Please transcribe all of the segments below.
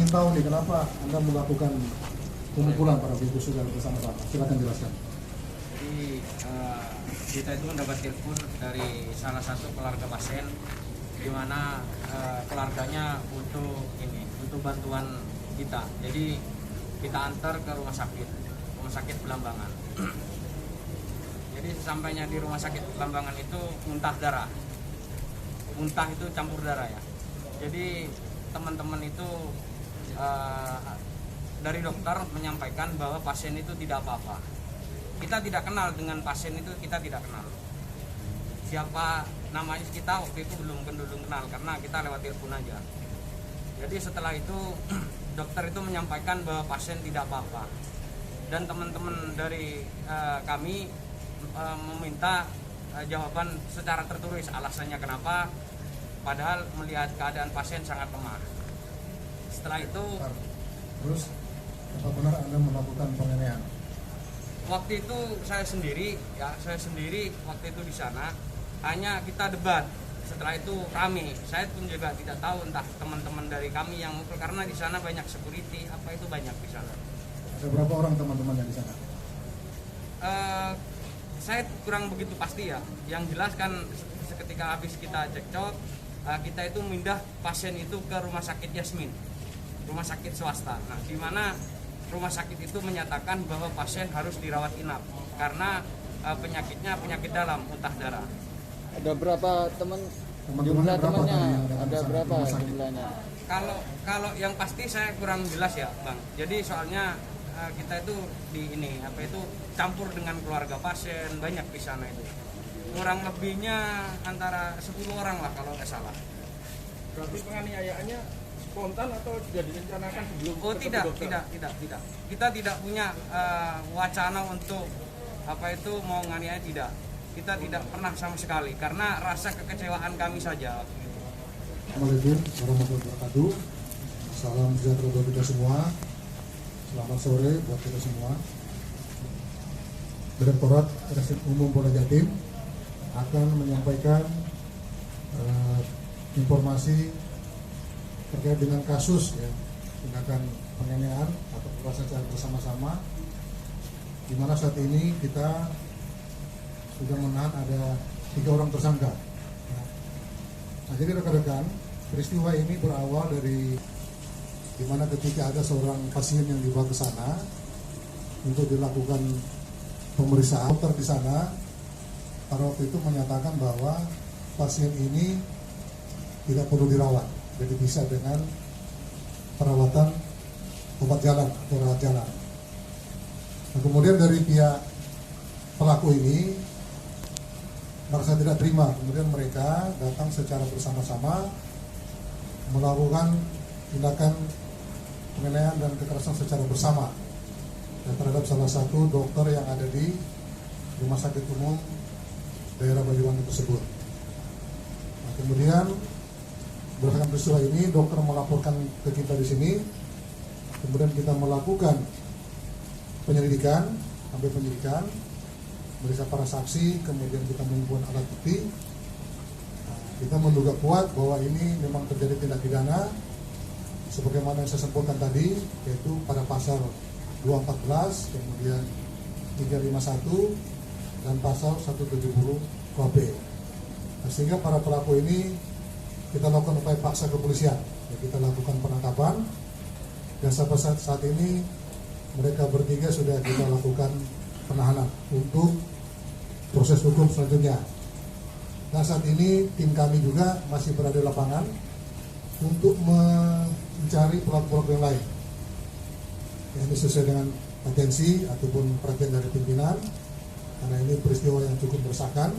tahu nih kenapa Anda melakukan pengumpulan para ibu saudara bersama-sama. Silakan jelaskan. Jadi kita itu mendapat telepon dari salah satu keluarga pasien, di mana keluarganya butuh bantuan kita. Jadi kita antar ke rumah sakit Belambangan. Jadi sesampainya di rumah sakit Belambangan itu muntah darah, muntah itu campur darah ya. Jadi teman-teman itu dari dokter menyampaikan bahwa pasien itu tidak apa-apa. Kita tidak kenal dengan pasien itu, kita tidak kenal siapa namanya, kita waktu itu belum kenal karena kita lewat telepon aja. Jadi setelah itu dokter itu menyampaikan bahwa pasien tidak apa-apa, dan teman-teman dari kami meminta jawaban secara tertulis alasannya kenapa, padahal melihat keadaan pasien sangat lemah. Setelah itu, terus apa benar Anda melakukan penganiayaan? waktu itu saya sendiri waktu itu di sana, hanya kita debat. Setelah itu rame. Saya pun juga tidak tahu, entah teman-teman dari kami yang mukul, karena di sana banyak security, apa itu banyak di sana. Ada berapa orang teman-teman yang di sana? Saya kurang begitu pasti ya. Yang jelas kan ketika habis kita cekcok, kita itu mindah pasien itu ke rumah sakit Yasmin, rumah sakit swasta. Nah, di mana rumah sakit itu menyatakan bahwa pasien harus dirawat inap karena penyakitnya penyakit dalam, muntah darah. Ada berapa Teman-temannya berapa tadi yang Ada di berapa rumah sakit? jumlahnya? Kalau yang pasti saya kurang jelas ya, Bang. Jadi soalnya kita itu campur dengan keluarga pasien, banyak di sana itu. Kurang lebihnya antara 10 orang lah kalau nggak salah. Berarti penganiayaannya spontan atau sudah direncanakan sebelum? Oh tidak. Kita tidak punya wacana untuk mau nganiaya, tidak. Kita tidak pernah sama sekali karena rasa kekecewaan kami saja. Assalamualaikum warahmatullahi wabarakatuh. Salam sejahtera buat kita semua. Selamat sore buat kita semua. Direktorat Reserse Umum Polda Jatim akan menyampaikan informasi terkait dengan kasus ya, tindakan penganiayaan atau kekerasan secara bersama-sama, di mana saat ini kita sudah menahan ada 3 orang tersangka. Nah, jadi rekan-rekan, peristiwa ini berawal dari di mana ketika ada seorang pasien yang dibawa ke sana untuk dilakukan pemeriksaan, dokter di sana pada waktu itu menyatakan bahwa pasien ini tidak perlu dirawat, jadi bisa dengan perawatan obat jalan atau rawat jalan. Nah, kemudian dari pihak pelaku ini merasa tidak terima, kemudian mereka datang secara bersama-sama melakukan tindakan penganiayaan dan kekerasan secara bersama dan terhadap salah satu dokter yang ada di Rumah Sakit Umum daerah Banyuwangi tersebut. Nah, kemudian berdasarkan peristiwa ini dokter melaporkan ke kita di sini, kemudian kita melakukan penyelidikan, sampai penyidikan, meriksa para saksi, kemudian kita mengumpulkan alat bukti. Nah, kita menduga kuat bahwa ini memang terjadi tindak pidana sebagaimana yang saya sebutkan tadi, yaitu pada pasal 214, kemudian 351 dan pasal 170 KUHP. Nah, sehingga para pelaku ini kita lakukan upaya paksa kepolisian, ya, kita lakukan penangkapan, dan sampai saat ini mereka bertiga sudah kita lakukan penahanan untuk proses hukum selanjutnya. Nah, saat ini tim kami juga masih berada di lapangan untuk mencari pelaku-pelaku yang lain. Ini sesuai dengan atensi ataupun perhatian dari pimpinan, karena ini peristiwa yang cukup meresahkan.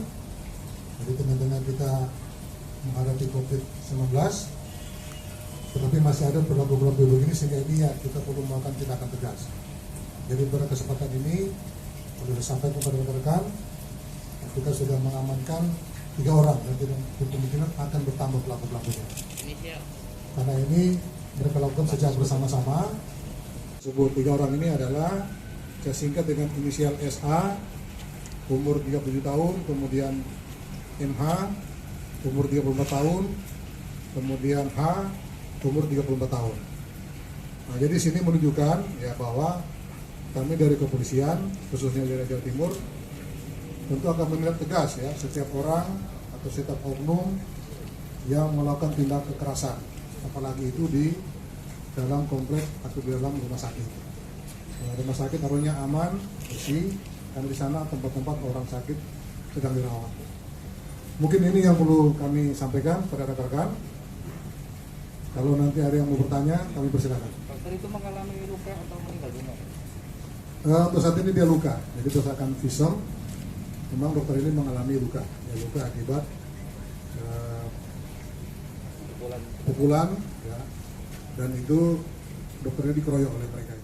Jadi tengah-tengah kita menghadapi COVID-19, tetapi masih ada pelaku-pelaku begini, sehingga ini ya kita perlu melakukan tindakan tegas. Jadi pada kesempatan ini sudah disampaikan kepada rekan-rekan, kita sudah mengamankan 3 orang dan kemungkinan akan bertambah pelaku-pelakunya. Karena ini mereka lakukan secara bersama-sama. Sebut 3 orang ini adalah saya singkat dengan inisial SA, umur 37 tahun, kemudian MH, umur 34 tahun, kemudian H, umur 34 tahun. Nah, jadi sini menunjukkan ya bahwa kami dari kepolisian khususnya dari Jawa Timur tentu akan menindak tegas ya setiap orang atau setiap oknum yang melakukan tindak kekerasan, apalagi itu di dalam komplek atau di dalam rumah sakit. Nah, rumah sakit harusnya aman, bersih, karena di sana tempat-tempat orang sakit sedang dirawat. Mungkin ini yang perlu kami sampaikan pada rekan-rekan. Kalau nanti ada yang mau bertanya, kami persilakan. Dokter itu mengalami luka atau meninggal dunia? Untuk saat ini dia luka, jadi berdasarkan visum, memang dokter ini mengalami luka, ya, luka akibat pukulan, ya, dan itu dokternya dikeroyok oleh mereka.